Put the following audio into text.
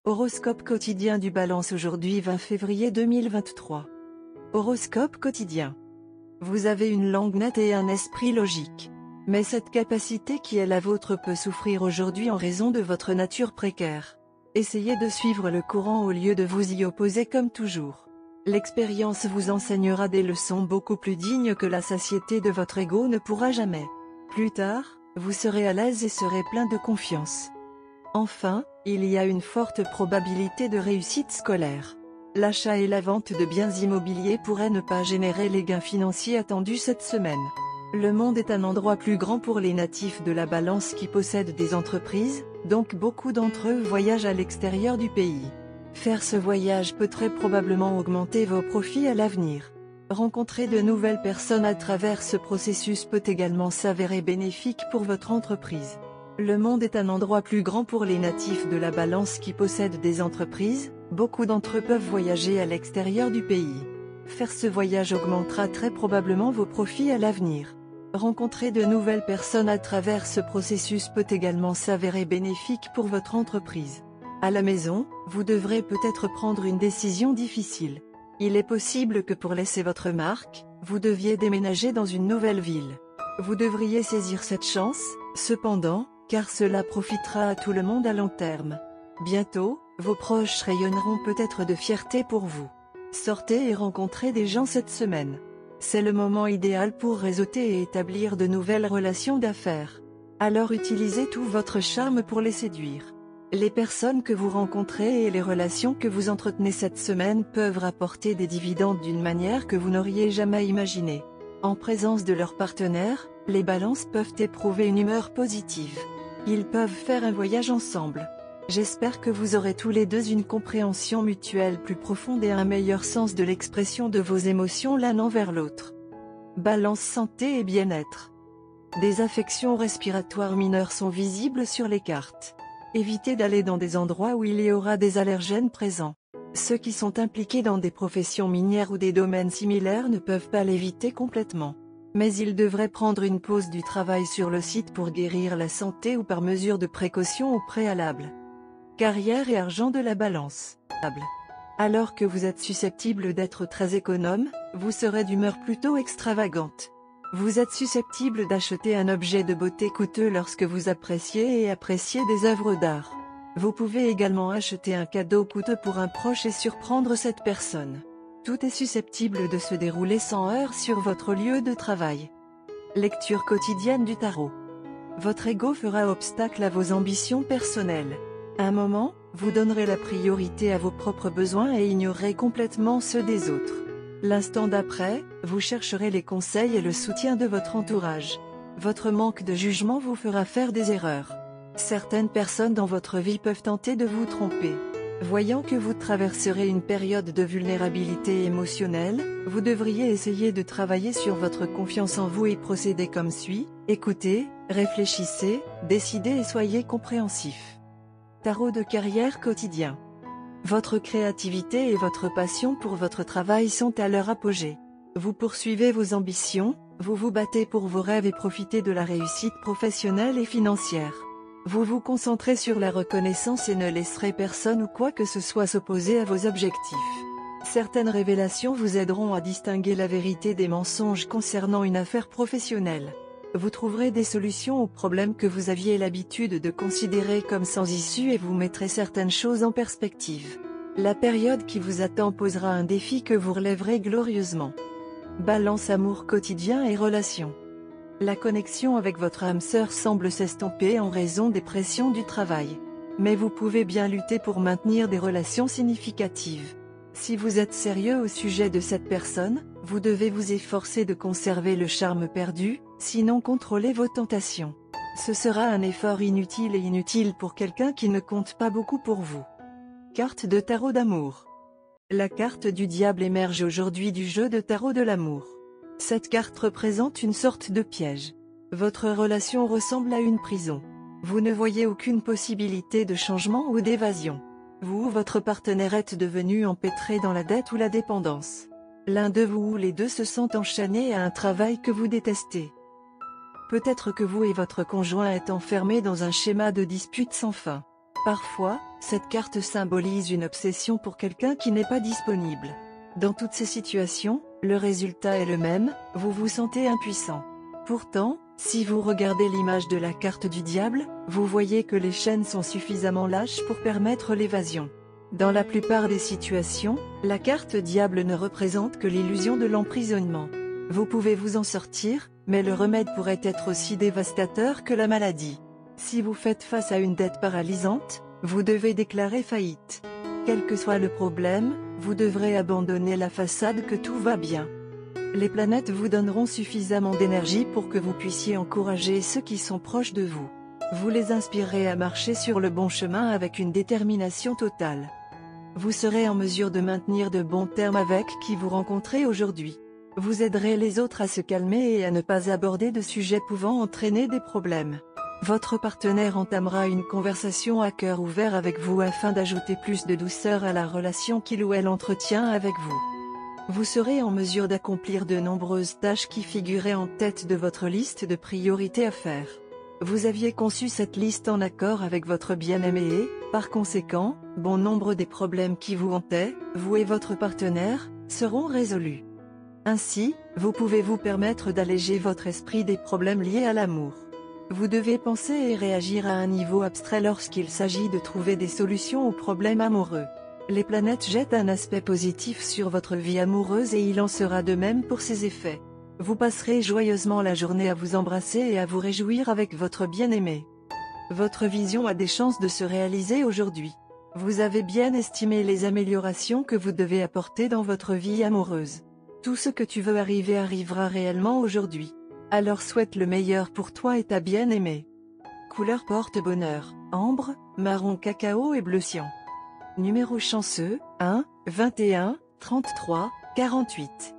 Horoscope quotidien du Balance aujourd'hui 20 février 2023. Horoscope quotidien. Vous avez une langue nette et un esprit logique. Mais cette capacité qui est la vôtre peut souffrir aujourd'hui en raison de votre nature précaire. Essayez de suivre le courant au lieu de vous y opposer comme toujours. L'expérience vous enseignera des leçons beaucoup plus dignes que la satiété de votre ego ne pourra jamais. Plus tard, vous serez à l'aise et serez plein de confiance. Enfin, il y a une forte probabilité de réussite scolaire. L'achat et la vente de biens immobiliers pourraient ne pas générer les gains financiers attendus cette semaine. Le monde est un endroit plus grand pour les natifs de la Balance qui possèdent des entreprises, donc beaucoup d'entre eux voyagent à l'extérieur du pays. Faire ce voyage peut très probablement augmenter vos profits à l'avenir. Rencontrer de nouvelles personnes à travers ce processus peut également s'avérer bénéfique pour votre entreprise. Le monde est un endroit plus grand pour les natifs de la Balance qui possèdent des entreprises, beaucoup d'entre eux peuvent voyager à l'extérieur du pays. Faire ce voyage augmentera très probablement vos profits à l'avenir. Rencontrer de nouvelles personnes à travers ce processus peut également s'avérer bénéfique pour votre entreprise. À la maison, vous devrez peut-être prendre une décision difficile. Il est possible que pour laisser votre marque, vous deviez déménager dans une nouvelle ville. Vous devriez saisir cette chance, cependant, car cela profitera à tout le monde à long terme. Bientôt, vos proches rayonneront peut-être de fierté pour vous. Sortez et rencontrez des gens cette semaine. C'est le moment idéal pour réseauter et établir de nouvelles relations d'affaires. Alors utilisez tout votre charme pour les séduire. Les personnes que vous rencontrez et les relations que vous entretenez cette semaine peuvent rapporter des dividendes d'une manière que vous n'auriez jamais imaginée. En présence de leurs partenaires, les balances peuvent éprouver une humeur positive. Ils peuvent faire un voyage ensemble. J'espère que vous aurez tous les deux une compréhension mutuelle plus profonde et un meilleur sens de l'expression de vos émotions l'un envers l'autre. Balance santé et bien-être. Des affections respiratoires mineures sont visibles sur les cartes. Évitez d'aller dans des endroits où il y aura des allergènes présents. Ceux qui sont impliqués dans des professions minières ou des domaines similaires ne peuvent pas l'éviter complètement. Mais ils devraient prendre une pause du travail sur le site pour guérir la santé ou par mesure de précaution au préalable. Carrière et argent de la Balance. Alors que vous êtes susceptible d'être très économe, vous serez d'humeur plutôt extravagante. Vous êtes susceptible d'acheter un objet de beauté coûteux lorsque vous appréciez des œuvres d'art. Vous pouvez également acheter un cadeau coûteux pour un proche et surprendre cette personne. Tout est susceptible de se dérouler sans heurts sur votre lieu de travail. Lecture quotidienne du tarot. Votre ego fera obstacle à vos ambitions personnelles. Un moment, vous donnerez la priorité à vos propres besoins et ignorerez complètement ceux des autres. L'instant d'après, vous chercherez les conseils et le soutien de votre entourage. Votre manque de jugement vous fera faire des erreurs. Certaines personnes dans votre vie peuvent tenter de vous tromper. Voyant que vous traverserez une période de vulnérabilité émotionnelle, vous devriez essayer de travailler sur votre confiance en vous et procéder comme suit: écoutez, réfléchissez, décidez et soyez compréhensif. Tarot de carrière quotidien. Votre créativité et votre passion pour votre travail sont à leur apogée. Vous poursuivez vos ambitions, vous vous battez pour vos rêves et profitez de la réussite professionnelle et financière. Vous vous concentrez sur la reconnaissance et ne laisserez personne ou quoi que ce soit s'opposer à vos objectifs. Certaines révélations vous aideront à distinguer la vérité des mensonges concernant une affaire professionnelle. Vous trouverez des solutions aux problèmes que vous aviez l'habitude de considérer comme sans issue et vous mettrez certaines choses en perspective. La période qui vous attend posera un défi que vous relèverez glorieusement. Balance amour quotidien et relations. La connexion avec votre âme sœur semble s'estomper en raison des pressions du travail. Mais vous pouvez bien lutter pour maintenir des relations significatives. Si vous êtes sérieux au sujet de cette personne, vous devez vous efforcer de conserver le charme perdu, sinon contrôlez vos tentations. Ce sera un effort inutile pour quelqu'un qui ne compte pas beaucoup pour vous. Carte de tarot d'amour. La carte du diable émerge aujourd'hui du jeu de tarot de l'amour. Cette carte représente une sorte de piège. Votre relation ressemble à une prison. Vous ne voyez aucune possibilité de changement ou d'évasion. Vous ou votre partenaire êtes devenu empêtré dans la dette ou la dépendance. L'un de vous ou les deux se sentent enchaînés à un travail que vous détestez. Peut-être que vous et votre conjoint êtes enfermés dans un schéma de dispute sans fin. Parfois, Cette carte symbolise une obsession pour quelqu'un qui n'est pas disponible. Dans toutes ces situations, le résultat est le même, vous vous sentez impuissant. Pourtant, si vous regardez l'image de la carte du diable, vous voyez que les chaînes sont suffisamment lâches pour permettre l'évasion. Dans la plupart des situations, la carte diable ne représente que l'illusion de l'emprisonnement. Vous pouvez vous en sortir, mais le remède pourrait être aussi dévastateur que la maladie. Si vous faites face à une dette paralysante, vous devez déclarer faillite. Quel que soit le problème, vous devrez abandonner la façade que tout va bien. Les planètes vous donneront suffisamment d'énergie pour que vous puissiez encourager ceux qui sont proches de vous. Vous les inspirerez à marcher sur le bon chemin avec une détermination totale. Vous serez en mesure de maintenir de bons termes avec qui vous rencontrez aujourd'hui. Vous aiderez les autres à se calmer et à ne pas aborder de sujets pouvant entraîner des problèmes. Votre partenaire entamera une conversation à cœur ouvert avec vous afin d'ajouter plus de douceur à la relation qu'il ou elle entretient avec vous. Vous serez en mesure d'accomplir de nombreuses tâches qui figuraient en tête de votre liste de priorités à faire. Vous aviez conçu cette liste en accord avec votre bien-aimé et, par conséquent, bon nombre des problèmes qui vous hantaient, vous et votre partenaire, seront résolus. Ainsi, vous pouvez vous permettre d'alléger votre esprit des problèmes liés à l'amour. Vous devez penser et réagir à un niveau abstrait lorsqu'il s'agit de trouver des solutions aux problèmes amoureux. Les planètes jettent un aspect positif sur votre vie amoureuse et il en sera de même pour ses effets. Vous passerez joyeusement la journée à vous embrasser et à vous réjouir avec votre bien-aimé. Votre vision a des chances de se réaliser aujourd'hui. Vous avez bien estimé les améliorations que vous devez apporter dans votre vie amoureuse. Tout ce que tu veux arriver arrivera réellement aujourd'hui. Alors souhaite le meilleur pour toi et ta bien-aimée. Couleur porte-bonheur, ambre, marron cacao et bleu cyan. Numéro chanceux, 1, 21, 33, 48.